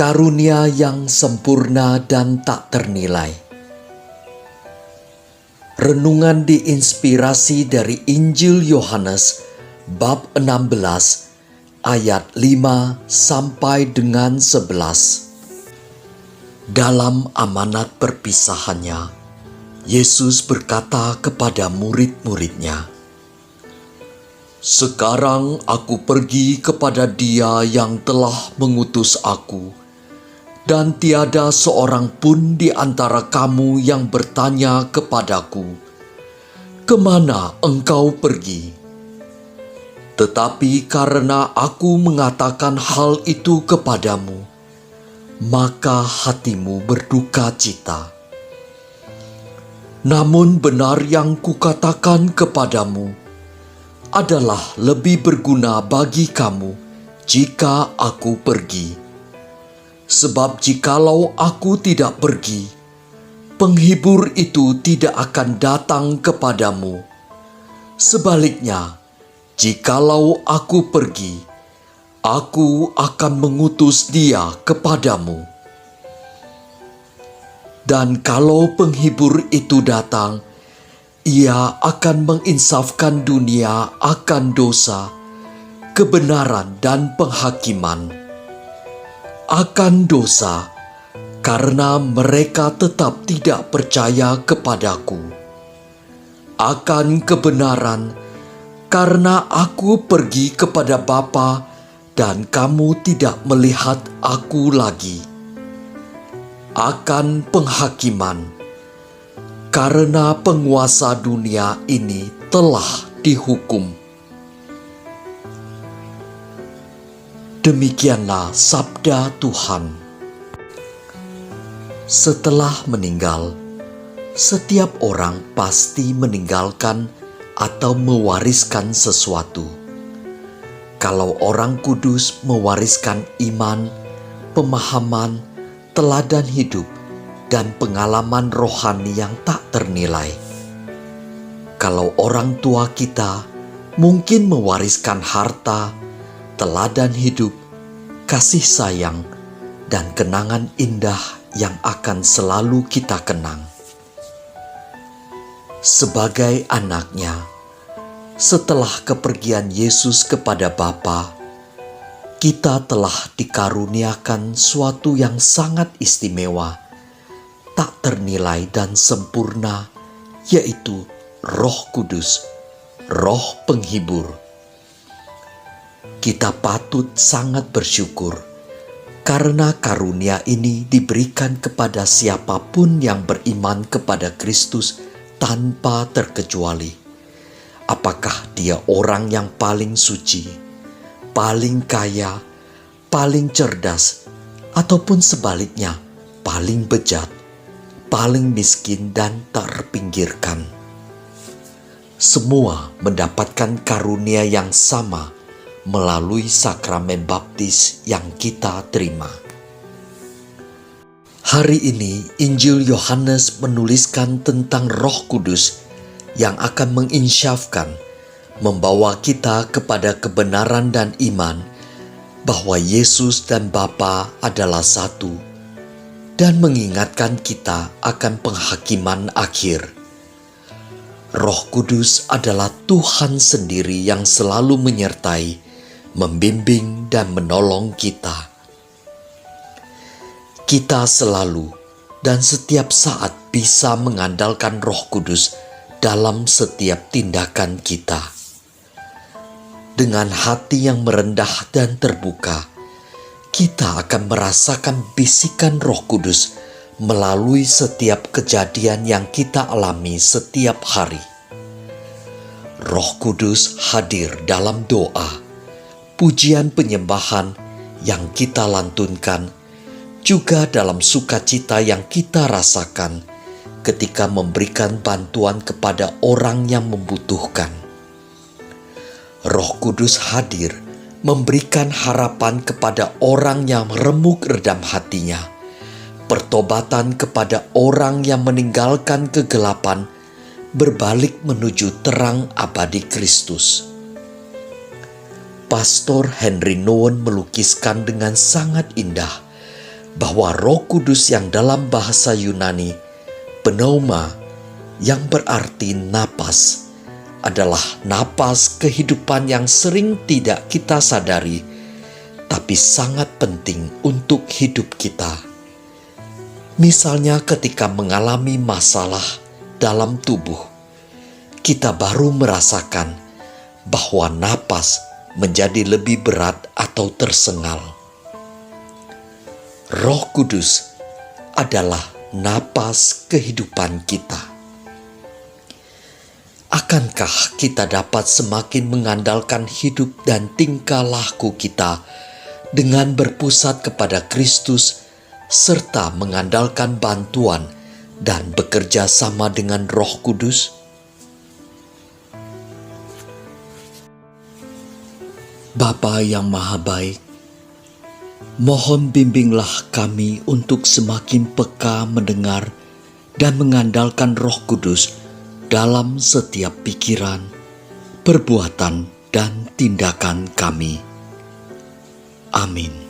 Karunia yang sempurna dan tak ternilai. Renungan diinspirasi dari Injil Yohanes bab 16 ayat 5 sampai dengan 11. Dalam amanat perpisahannya, Yesus berkata kepada murid-muridnya, "Sekarang aku pergi kepada Dia yang telah mengutus aku, dan tiada seorang pun di antara kamu yang bertanya kepadaku, 'Kemana engkau pergi?' Tetapi karena aku mengatakan hal itu kepadamu, maka hatimu berduka cita. Namun benar yang kukatakan kepadamu adalah lebih berguna bagi kamu jika aku pergi. Sebab jikalau aku tidak pergi, penghibur itu tidak akan datang kepadamu. Sebaliknya, jikalau aku pergi, aku akan mengutus Dia kepadamu. Dan kalau penghibur itu datang, Ia akan menginsafkan dunia akan dosa, kebenaran dan penghakiman. Akan dosa, karena mereka tetap tidak percaya kepadaku. Akan kebenaran, karena aku pergi kepada Bapa dan kamu tidak melihat aku lagi. Akan penghakiman, karena penguasa dunia ini telah dihukum." Demikianlah sabda Tuhan. Setelah meninggal, setiap orang pasti meninggalkan atau mewariskan sesuatu. Kalau orang kudus mewariskan iman, pemahaman, teladan hidup, dan pengalaman rohani yang tak ternilai. Kalau orang tua kita mungkin mewariskan harta, teladan hidup, kasih sayang, dan kenangan indah yang akan selalu kita kenang. Sebagai anaknya, setelah kepergian Yesus kepada Bapa, kita telah dikaruniakan suatu yang sangat istimewa, tak ternilai dan sempurna, yaitu Roh Kudus, Roh Penghibur. Kita patut sangat bersyukur karena karunia ini diberikan kepada siapapun yang beriman kepada Kristus tanpa terkecuali. Apakah dia orang yang paling suci, paling kaya, paling cerdas, ataupun sebaliknya paling bejat, paling miskin dan terpinggirkan. Semua mendapatkan karunia yang sama melalui sakramen baptis yang kita terima. Hari ini Injil Yohanes menuliskan tentang Roh Kudus yang akan menginsyafkan, membawa kita kepada kebenaran dan iman bahwa Yesus dan Bapa adalah satu, dan mengingatkan kita akan penghakiman akhir. Roh Kudus adalah Tuhan sendiri yang selalu menyertai, membimbing dan menolong kita. Kita selalu dan setiap saat bisa mengandalkan Roh Kudus dalam setiap tindakan kita. Dengan hati yang merendah dan terbuka, kita akan merasakan bisikan Roh Kudus melalui setiap kejadian yang kita alami setiap hari. Roh Kudus hadir dalam doa, pujian penyembahan yang kita lantunkan, juga dalam sukacita yang kita rasakan ketika memberikan bantuan kepada orang yang membutuhkan. Roh Kudus hadir memberikan harapan kepada orang yang remuk redam hatinya, pertobatan kepada orang yang meninggalkan kegelapan, berbalik menuju terang abadi Kristus. Pastor Henry Nouwen melukiskan dengan sangat indah bahwa Roh Kudus yang dalam bahasa Yunani pneuma, yang berarti napas, adalah napas kehidupan yang sering tidak kita sadari, tapi sangat penting untuk hidup kita. Misalnya ketika mengalami masalah dalam tubuh, kita baru merasakan bahwa napas menjadi lebih berat atau tersengal. Roh Kudus adalah napas kehidupan kita. Akankah kita dapat semakin mengandalkan hidup dan tingkah laku kita dengan berpusat kepada Kristus serta mengandalkan bantuan dan bekerja sama dengan Roh Kudus? Bapa yang Maha Baik, mohon bimbinglah kami untuk semakin peka mendengar dan mengandalkan Roh Kudus dalam setiap pikiran, perbuatan, dan tindakan kami. Amin.